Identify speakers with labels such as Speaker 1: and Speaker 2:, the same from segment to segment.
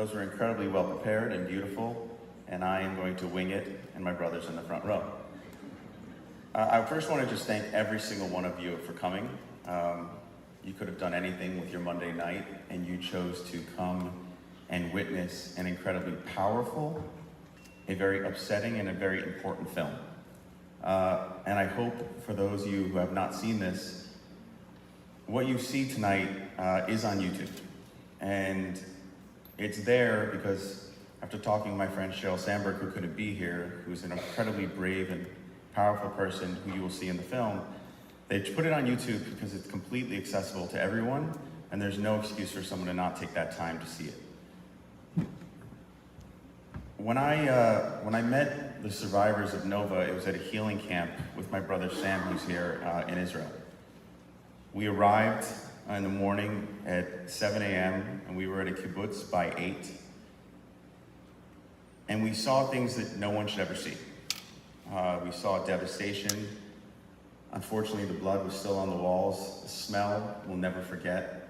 Speaker 1: Those were incredibly well prepared and beautiful, and I am going to wing it, and my brother's in the front row. I first want to just thank every single one of you for coming. You could have done anything with your Monday night, and you chose to come and witness an incredibly powerful, a very upsetting, and a very important film. And I hope for those of you who have not seen this, what you see tonight is on YouTube. And it's there because after talking to my friend Sheryl Sandberg, who couldn't be here, who's an incredibly brave and powerful person who you will see in the film, they put it on YouTube because it's completely accessible to everyone, and there's no excuse for someone to not take that time to see it. When I met the survivors of Nova, it was at a healing camp with my brother Sam, who's here in Israel. We arrived in the morning at 7 a.m. and we were at a kibbutz by 8. And we saw things that no one should ever see. We saw devastation. Unfortunately, the blood was still on the walls. The smell, we'll never forget.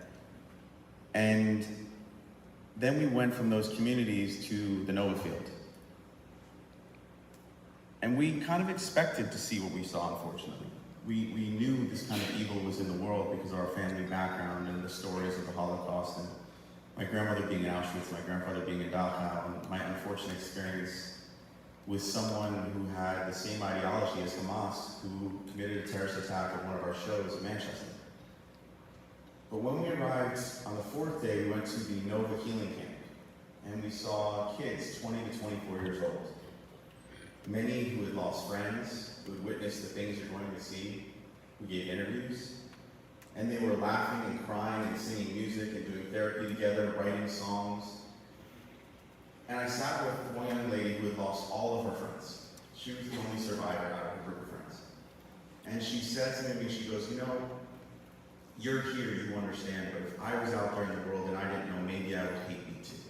Speaker 1: And then we went from those communities to the Nova field. And we kind of expected to see what we saw, unfortunately. We knew this kind of evil was in the world because of our family background and the stories of the Holocaust, and my grandmother being in Auschwitz, my grandfather being in Dachau, and my unfortunate experience with someone who had the same ideology as Hamas, who committed a terrorist attack at one of our shows in Manchester. But when we arrived on the 4th day, we went to the Nova Healing Camp, and we saw kids 20 to 24 years old. Many who had lost friends, who had witnessed the things you're going to see, who gave interviews, and they were laughing and crying and singing music and doing therapy together, writing songs. And I sat with one young lady who had lost all of her friends. She was the only survivor out of a group of friends. And she said to me, she goes, you know, you're here, you understand, but if I was out there in the world and I didn't know, maybe I would hate me too.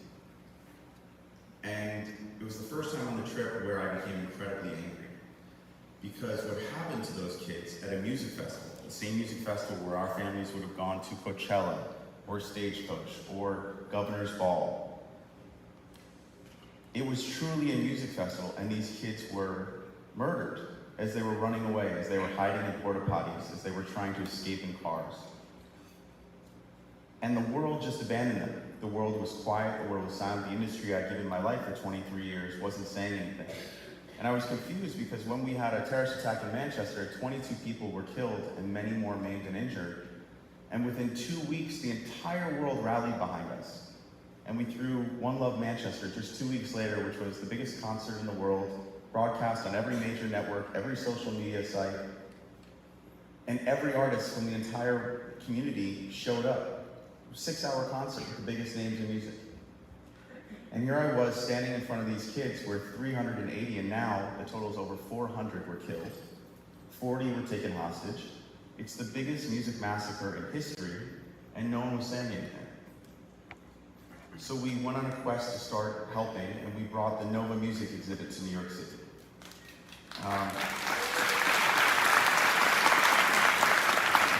Speaker 1: And it was the first time on the trip where I became incredibly angry. Because what happened to those kids at a music festival, the same music festival where our families would have gone to Coachella, or Stagecoach, or Governor's Ball, it was truly a music festival, and these kids were murdered as they were running away, as they were hiding in porta potties, as they were trying to escape in cars. And the world just abandoned them. The world was quiet, the world was silent. The industry I'd given my life for 23 years wasn't saying anything. And I was confused because when we had a terrorist attack in Manchester, 22 people were killed and many more maimed and injured. And within 2 weeks, the entire world rallied behind us. And we threw One Love Manchester just 2 weeks later, which was the biggest concert in the world, broadcast on every major network, every social media site. And every artist from the entire community showed up. 6-hour concert with the biggest names in music. And here I was standing in front of these kids where 380, and now the total is over 400 were killed. 40 were taken hostage. It's the biggest music massacre in history, and no one was saying anything. So we went on a quest to start helping, and we brought the Nova Music exhibit to New York City.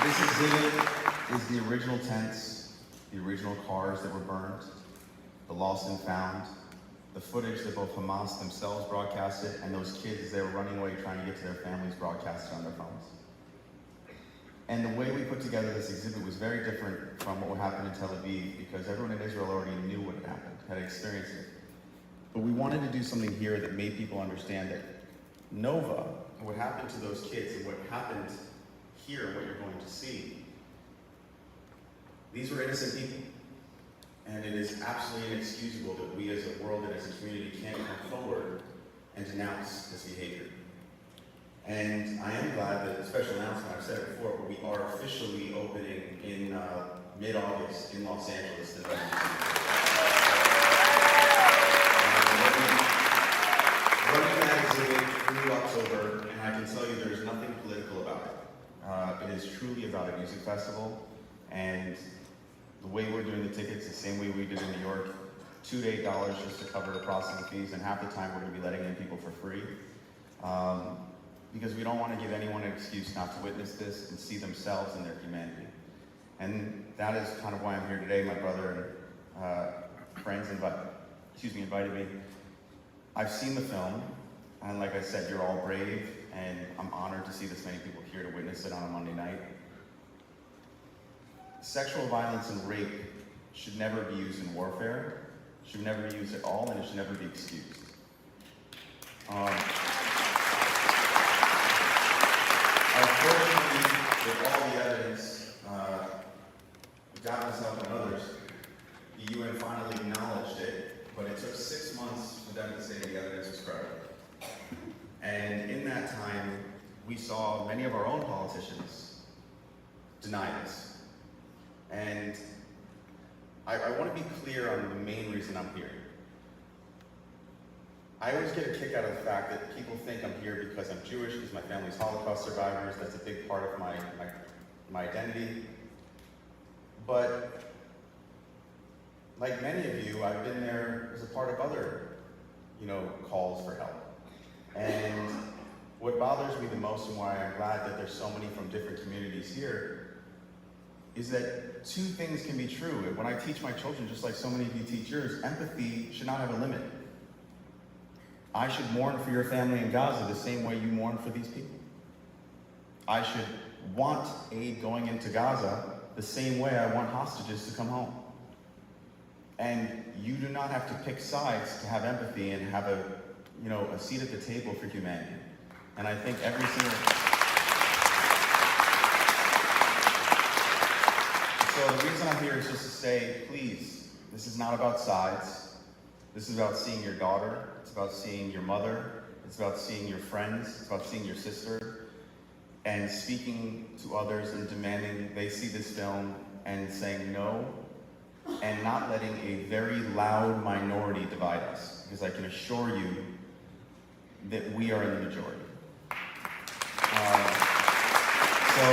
Speaker 1: This exhibit is the original tents, the original cars that were burned, the lost and found, the footage that both Hamas themselves broadcasted, and those kids as they were running away trying to get to their families broadcasted on their phones. And the way we put together this exhibit was very different from what happened in Tel Aviv, because everyone in Israel already knew what had happened, had experienced it. But we wanted to do something here that made people understand that Nova, and what happened to those kids, and what happened here, and what you're going to see, these were innocent people. And it is absolutely inexcusable that we as a world and as a community can't come forward and denounce this behavior. And I am glad that the special announcement, I've said it before, but we are officially opening in mid-August in Los Angeles. Running that exhibit through October, and I can tell you there's nothing political about it. It is truly about a music festival, and the way we're doing the tickets, the same way we did in New York, $2 to $8 just to cover the processing fees, and half the time we're going to be letting in people for free. Because we don't want to give anyone an excuse not to witness this and see themselves and their humanity. And that is kind of why I'm here today. My brother and friends invited me. I've seen the film, and like I said, you're all brave, and I'm honored to see this many people here to witness it on a Monday night. Sexual violence and rape should never be used in warfare, should never be used at all, and it should never be excused. Unfortunately, with all the evidence, God has helped and others, the UN finally acknowledged it, but it took 6 months for them to say the evidence was credible. And in that time, we saw many of our own politicians deny this. And I want to be clear on the main reason I'm here. I always get a kick out of the fact that people think I'm here because I'm Jewish, because my family's Holocaust survivors. That's a big part of my identity. But like many of you, I've been there as a part of other, calls for help. And what bothers me the most, and why I'm glad that there's so many from different communities here, is that two things can be true. And when I teach my children, just like so many of you teach yours, empathy should not have a limit. I should mourn for your family in Gaza the same way you mourn for these people. I should want aid going into Gaza the same way I want hostages to come home. And you do not have to pick sides to have empathy and have a seat at the table for humanity. And I think every single... So the reason I'm here is just to say, please, this is not about sides. This is about seeing your daughter. It's about seeing your mother. It's about seeing your friends. It's about seeing your sister. And speaking to others and demanding they see this film and saying no, and not letting a very loud minority divide us. Because I can assure you that we are in the majority. So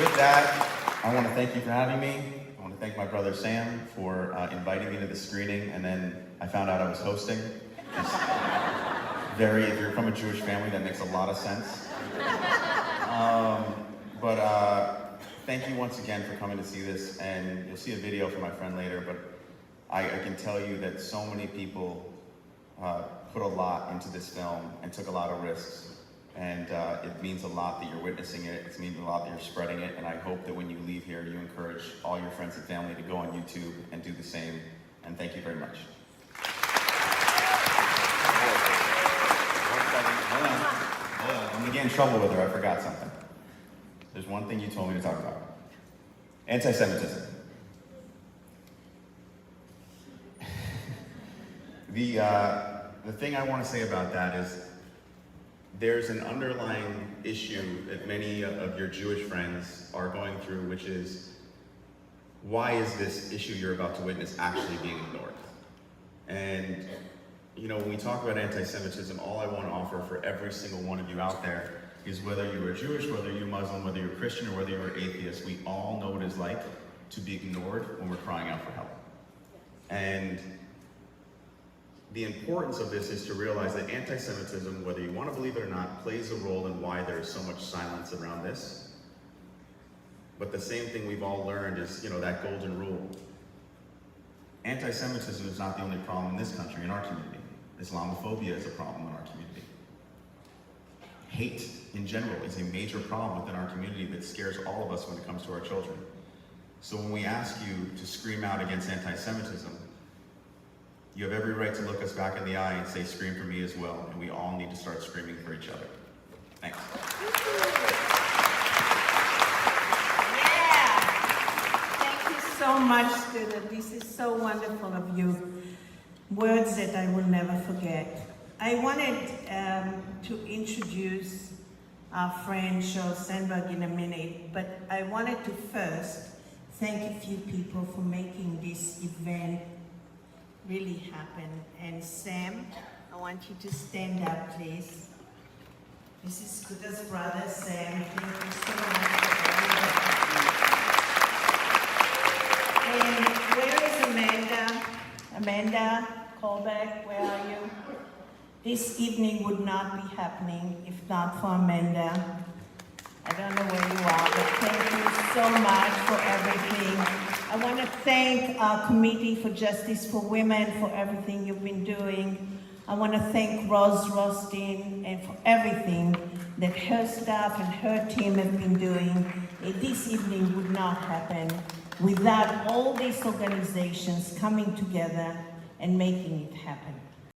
Speaker 1: with that, I want to thank you for having me. I want to thank my brother Sam for inviting me to the screening, and then I found out I was hosting. If you're from a Jewish family, that makes a lot of sense. Thank you once again for coming to see this, and you'll see a video from my friend later, but I can tell you that so many people put a lot into this film and took a lot of risks. And it means a lot that you're witnessing it. It means a lot that you're spreading it. And I hope that when you leave here, you encourage all your friends and family to go on YouTube and do the same. And thank you very much. Hold on. I'm gonna get in trouble with her. I forgot something. There's one thing you told me to talk about. Anti-Semitism. The thing I want to say about that is there's an underlying issue that many of your Jewish friends are going through, which is, why is this issue you're about to witness actually being ignored? And, when we talk about anti-Semitism, all I want to offer for every single one of you out there is, whether you are Jewish, whether you're Muslim, whether you're Christian, or whether you're atheist, we all know what it's like to be ignored when we're crying out for help. And the importance of this is to realize that anti-Semitism, whether you want to believe it or not, plays a role in why there is so much silence around this. But the same thing we've all learned is, that golden rule. Anti-Semitism is not the only problem in this country, in our community. Islamophobia is a problem in our community. Hate, in general, is a major problem within our community that scares all of us when it comes to our children. So when we ask you to scream out against anti-Semitism, you have every right to look us back in the eye and say, scream for me as well, and we all need to start screaming for each other. Thanks.
Speaker 2: Yeah. Thank you so much, Stuart. This is so wonderful of you. Words that I will never forget. I wanted to introduce our friend Sheryl Sandberg in a minute, but I wanted to first thank a few people for making this event really happen. And Sam, I want you to stand up, please. This is Scooter's brother, Sam. Thank you so much for everything. And where is Amanda? Amanda Colbeck, where are you? This evening would not be happening if not for Amanda. I don't know where you are, but thank you so much for everything. I want to thank our Committee for Justice for Women for everything you've been doing. I want to thank Rose Rothstein and for everything that her staff and her team have been doing. This evening would not happen without all these organizations coming together and making it happen.